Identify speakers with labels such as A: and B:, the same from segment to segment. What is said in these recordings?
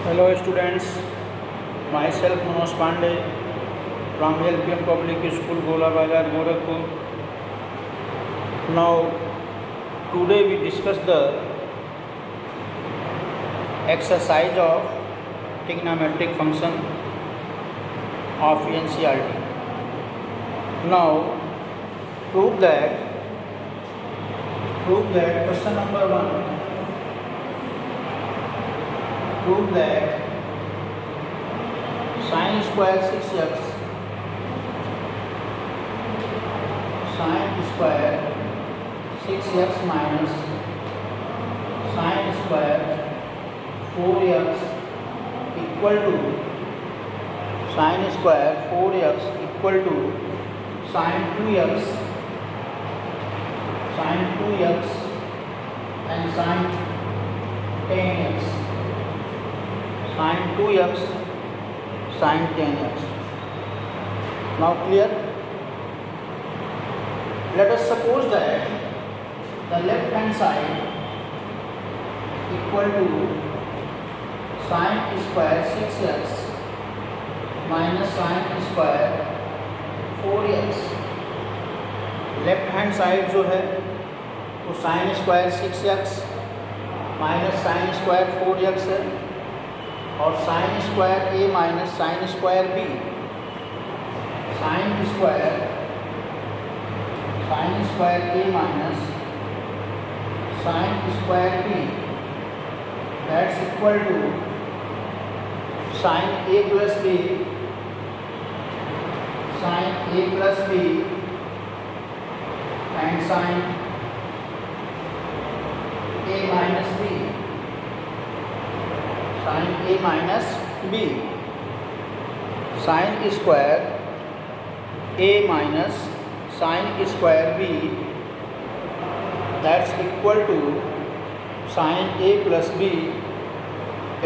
A: Hello students, myself Manoj Pandey from LPM Public School, Gola Bazar, Gorakhpur. Now, today we discuss the exercise of trigonometric function of NCERT. Now, prove that question number 1. Prove that sin square 6x minus sin square 4x equal to sin square 4x equal to sin 2x and sin 10x. Sin 2x, sin 10x. Now clear? Let us suppose that the left hand side equal to sin square 6x minus sin square 4x. Left hand side जो है वो sin square 6x minus sin square 4x है और sin square a minus sin square b, sin square a minus sin square b, that's equal to sin a plus b and sin a minus b, sin a minus b, sin square a minus sin square b, that's equal to sin a plus b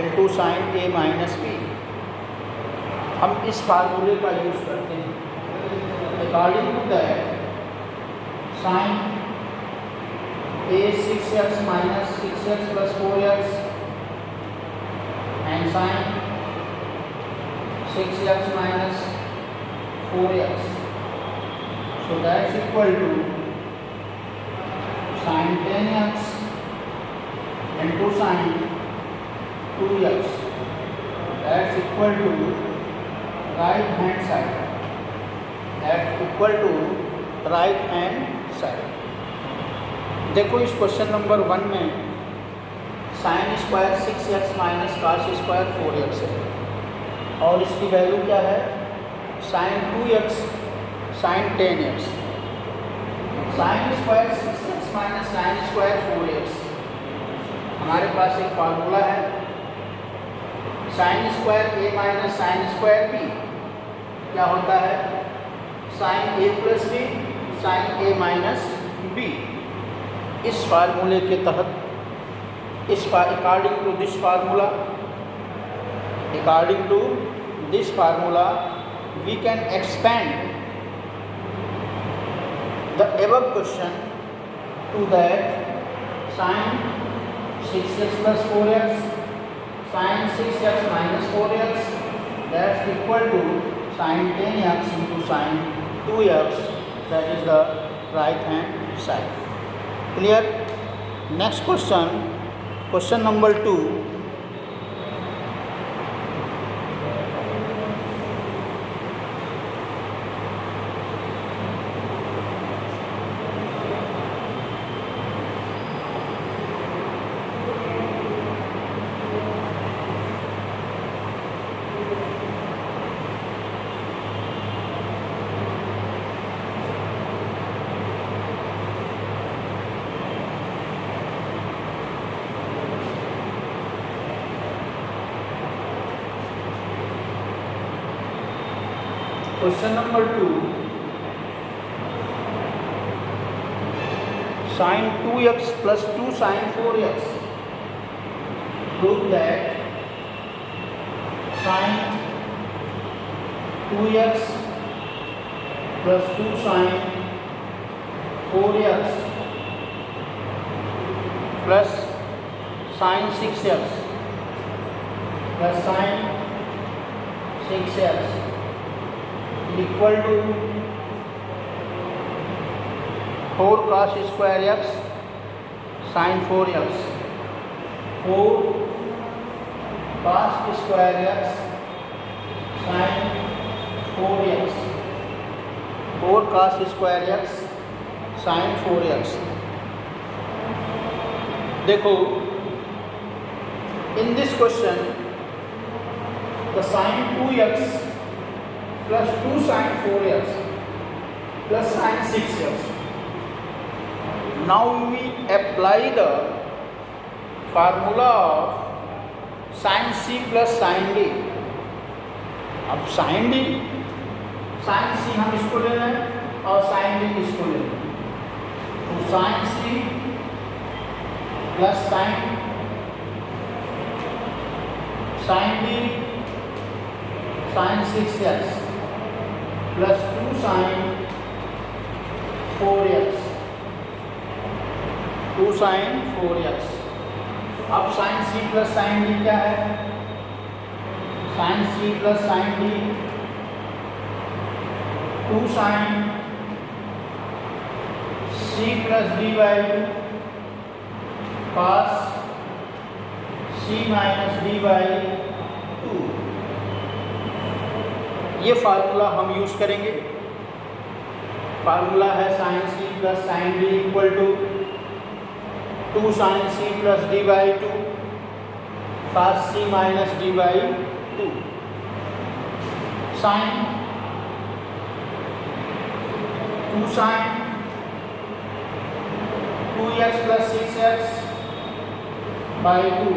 A: into sin a minus b. हम इस फार्मूले का use करते हैं. According to that sin a 6x minus 6x plus 4x and sin 6x minus 4x, so that's equal to sin 10x into sin 2x, that's equal to right hand side, देखो इस question number 1 में sin square 6x minus cos square 4x है और इसकी value क्या है sin 2x sin 10x. sin square 6x minus sin square 4x, हमारे पास एक फार्मूला है sin square a minus sin square b क्या होता है sin a plus b sin a minus b. इस फार्मूले के तहत according to this formula we can expand the above question to that sin 6x plus 4x sin 6x minus 4x, that's equal to sin 10x into sin 2x, that is the right hand side. Clear? Next question number 2. Question number 2. Sin 2x plus 2 sin 4x. Prove that sin 2x plus 2 sin 4x plus sin 6x plus sine 6x equal to 4 cos square x sine 4x, 4 cos square x sine 4x, 4 cos square x sine 4x। देखो, in this question the sin 2x plus 2 sin 4x plus sin 6x, now we apply the formula of sin c plus sin d। अब sin d, sin c हम इसको ले रहे हैं और sin d इसको ले रहे हैं, तो sin c plus sin d sin 6x plus 2 sin 4x, 2 sin 4x। अब sin c plus sin d क्या है? sin c plus sin d 2 sin c plus d by 2 cos c minus d by 2। ये formula हम use करेंगे। Formula है sin c plus sin d equal to 2 sin c plus d by 2 cos c minus d by 2। sin 2 sin 2x plus 6x by 2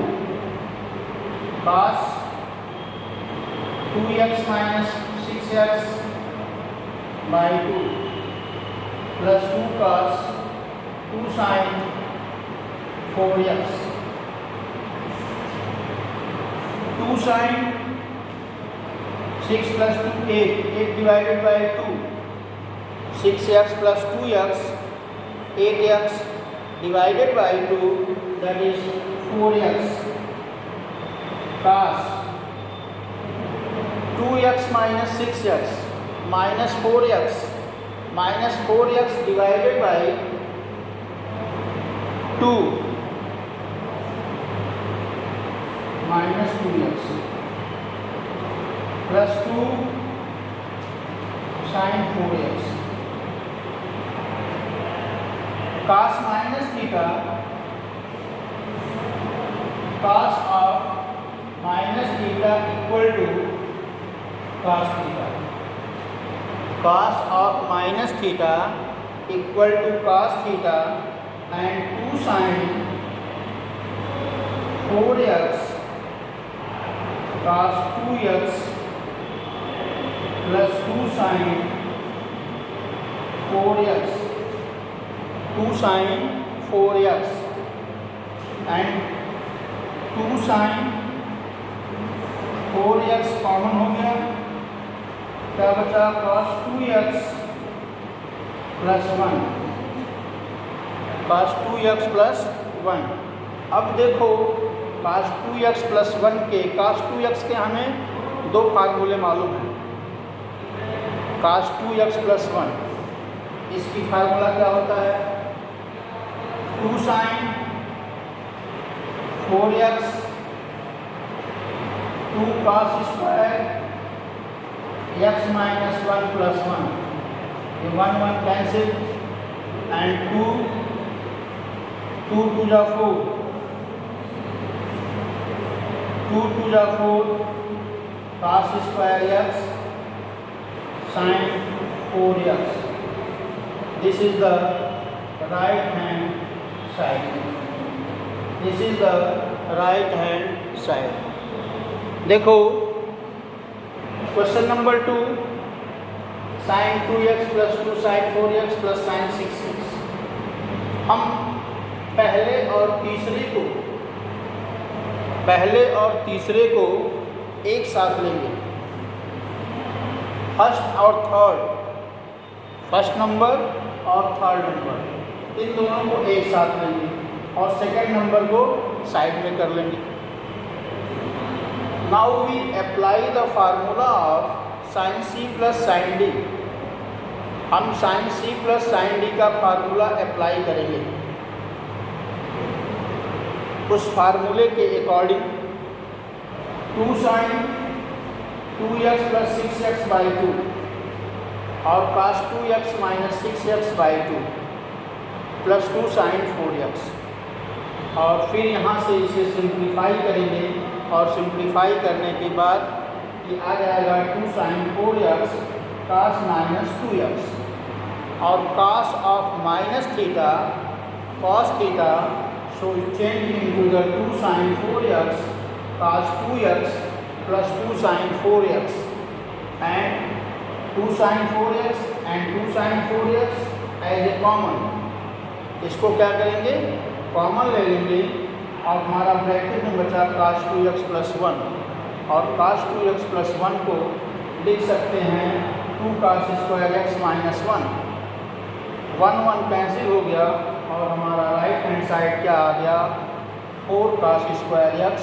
A: cos 2x minus 6x by 2 plus 2 cos 2 sin 4x, 2 sin 6 plus 2 8, 8 divided by 2, 6x plus 2x, 8x divided by 2, that is 4x, cos 2x minus 6x minus 4x divided by 2 minus 2x plus 2 sin 4x, cos minus theta, cos of minus theta equal to cos theta, cos of minus theta equal to cos theta, and 2 sin 4x cos 2x plus 2 sin 4x, 2 sin 4x and 2 sin 4x common हो गया, क्या बचा? cos 2x plus 1, cos 2x plus 1। अब देखो, cos 2x plus 1 के, cos 2x के हमें दो फार्मूले मालूम हैं। cos 2x प्लस 1, इसकी फार्मूला क्या होता है? 2 sin 4x 2 cos square x minus 1 plus 1, ये 1 1 कैंसिल, एंड 2 2 2 जा 4, 2 2 जा 4 cos square x sin 4x। This is the right hand side. This is the right hand side. देखो, question number 2, sin 2x plus 2 sin 4x plus sin 6x। हम पहले और तीसरे को एक साथ लेंगे, फर्स्ट और थर्ड, फर्स्ट नंबर और थर्ड नंबर, इन दोनों को एक साथ लेंगे और सेकंड नंबर को साइड में कर लेंगे। Now we apply the formula of sin c plus sin d. हम sin c plus sin d का फार्मूला अप्लाई करेंगे। उस फार्मूले के according 2 sin 2x plus 6x by 2 और cos 2x minus 6x by 2 plus 2 sin 4x, और फिर यहाँ से इसे सिंप्लीफाई करेंगे और सिंप्लीफाई करने के बाद ये आ जाएगा 2 sin 4x cos minus 2x, और cos of minus theta cos theta, so change into the 2 sin 4x cos 2x plus 2 sin 4x and 2 sin 4x and 2 sin 4x as a common। इसको क्या करेंगे, common ले लेंगे और हमारा bracket में बचा cos 2x plus 1, और cos 2x plus 1 को लिख सकते हैं 2 cos square x minus 1, 1 cancel हो गया और हमारा राइट हैंड साइड क्या आ गया, 4 cos square x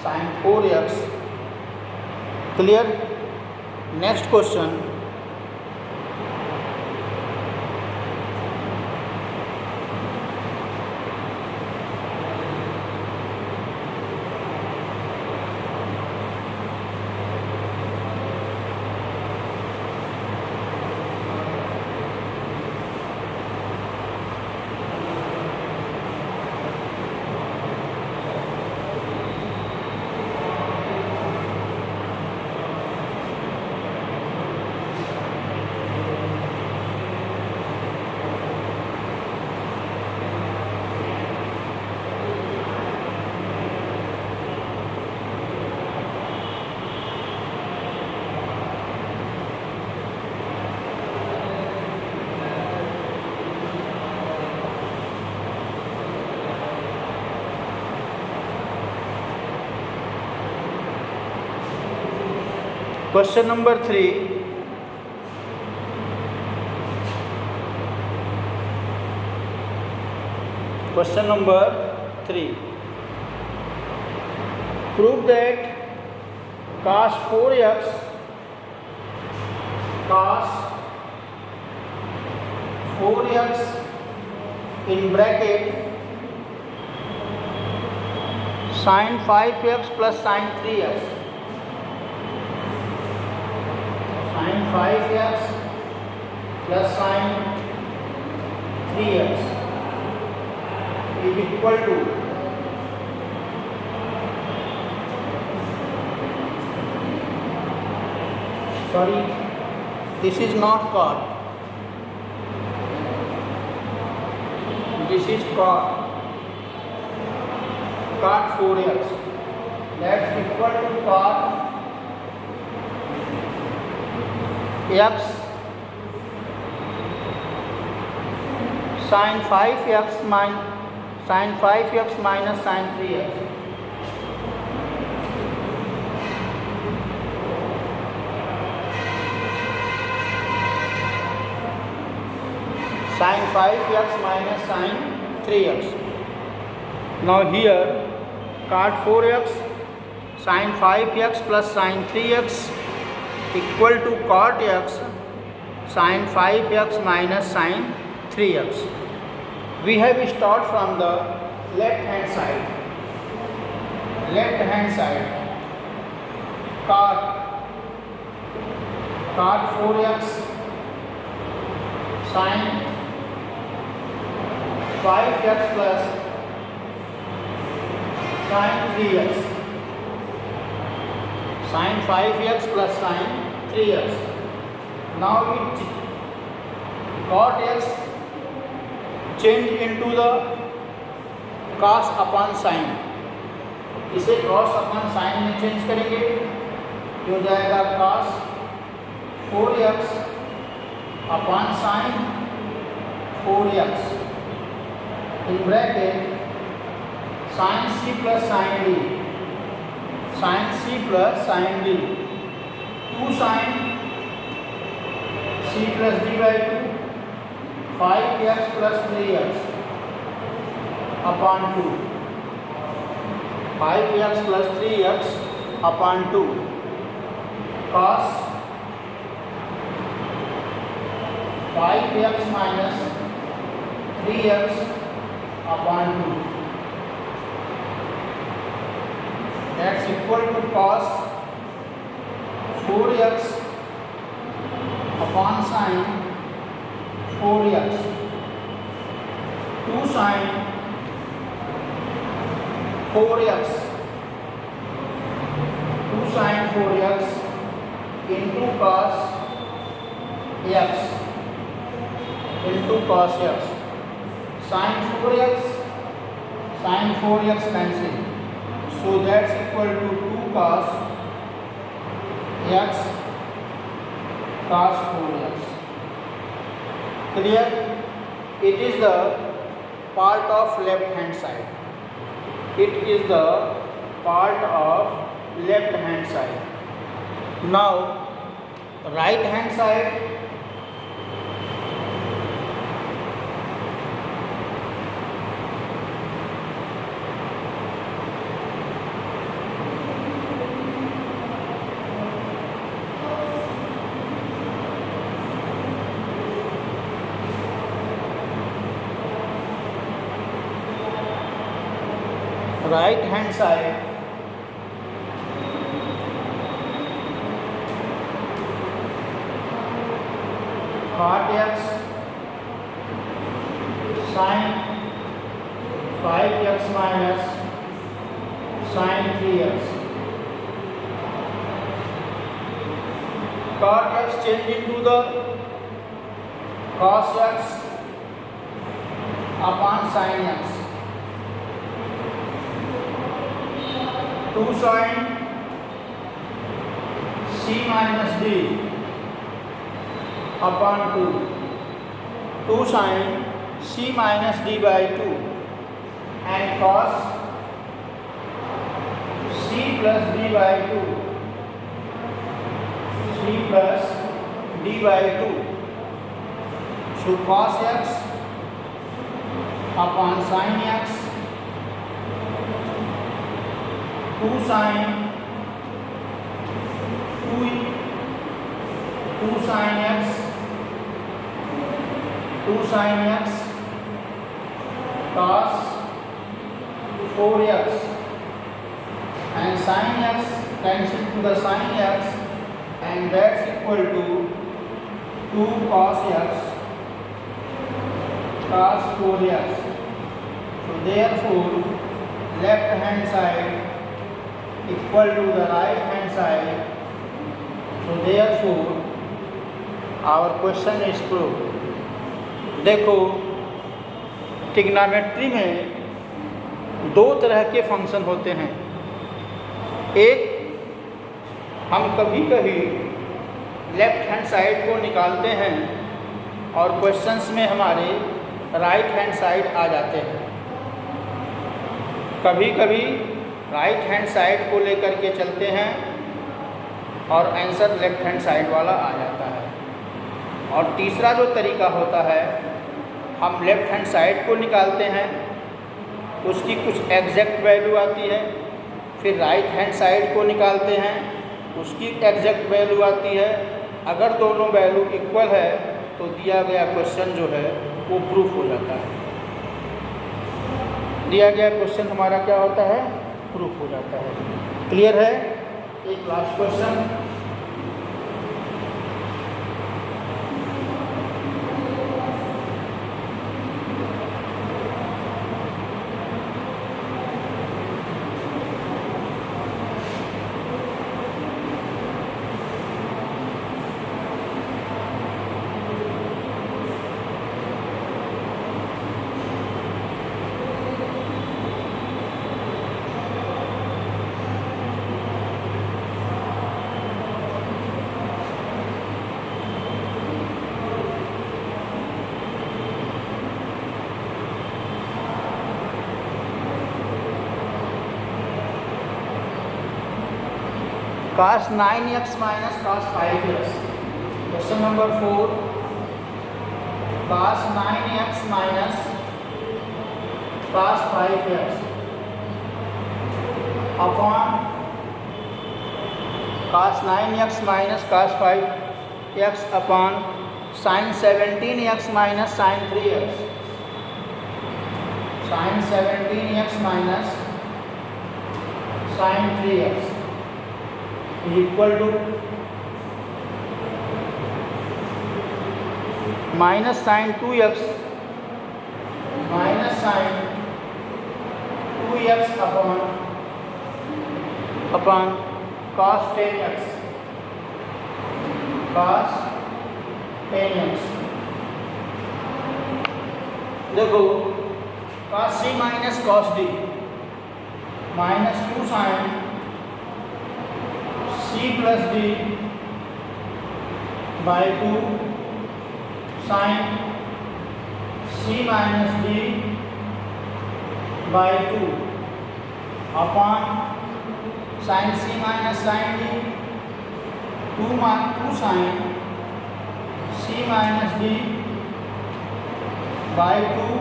A: sin 4x। Clear. Next question, question number 3, question number 3, prove that cos 4x in bracket sin 5x plus sin 3x, sin 5x plus sin 3x is equal to sorry, this is not cot, this is cot 4x, that's equal to cot x sin 5x minus sin 3x, sin 5x minus sin 3x. Now here cot 4x sin 5x plus sin 3x equal to cot x sin 5x minus sin 3x. We have start from the left hand side. Left hand side, cot 4x sin 5x plus sin 3x, sin 5x plus sin 3x. Now it cot x change into the cos upon sin, इसे cos upon sin में change करेंगे, हो जाएगा cos 4x upon sin 4x in bracket sin c plus sin d, sin c plus sin d, 2 sin c plus d by 2, 5x plus 3x upon 2, 5x plus 3x upon 2 cos 5x minus 3x upon 2 that's equal to cos 4x upon sine 4x 2 sine 4x 2 sin 4x into cos x into cos x sin 4x cancel, so that's equal to 2 cos x cos 4x. Clear? It is the part of left hand side. It is the part of left hand side. Now right hand side. Right hand side cot x sin 5x minus sin 3x. Cot x change into the cos x upon sin x. 2 sin c minus d upon 2. 2 sin c minus d by 2 and cos c plus d by 2. c plus d by 2. So cos x upon sin x 2 sin 2 sin x 2 sin x cos 4x and sin x cancel to the sin x and that's equal to 2 cos x cos 4x. So therefore left hand side equal to the right hand side. So therefore our question is proved. देखो trigonometry में दो तरह के function होते हैं. एक हम कभी कभी लेफ्ट हैंड साइड को निकालते हैं और क्वेश्चंस में हमारे राइट हैंड साइड आ जाते हैं. कभी कभी राइट हैंड साइड को लेकर के चलते हैं और आंसर लेफ्ट हैंड साइड वाला आ जाता है. और तीसरा जो तरीका होता है हम लेफ्ट हैंड साइड को निकालते हैं, उसकी कुछ एग्जैक्ट वैल्यू आती है, फिर राइट हैंड साइड को निकालते हैं, उसकी एग्जैक्ट वैल्यू आती है. अगर दोनों वैल्यू इक्वल है तो दिया गया क्वेश्चन जो है वो प्रूफ हो जाता है. दिया गया क्वेश्चन हमारा क्या होता है? प्रूफ हो जाता है. क्लियर है? एक last question. cos 9x minus cos 5x. Question number 4. Cos 9x minus cos 5x upon cos 9x minus cos 5x upon sin 17x minus sin 3x. Sin 17x minus sin 3x is equal to minus sin 2x minus sin 2x upon cos 10x. Cos 10x. देखो cos c minus cos d minus 2 sin c plus d by 2 sin c minus d by 2 upon sin c minus sin d 2 sin c minus d by 2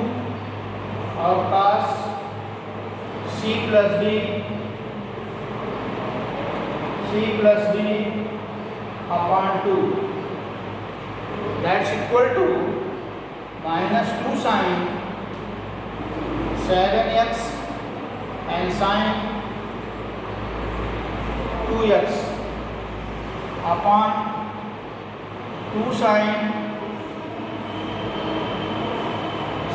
A: और cos c plus d upon 2, that's equal to minus 2 sin 7x and sin 2x upon 2 sin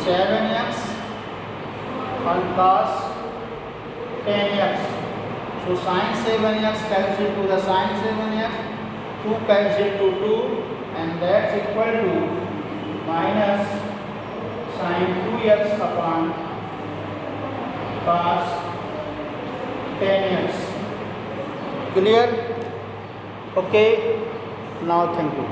A: 7x and cos 10x. So sin 7x cancel to the sin 7x, 2 cancel to 2, and that's equal to minus sin 2x upon cos 10x. Clear? Okay. Now thank you.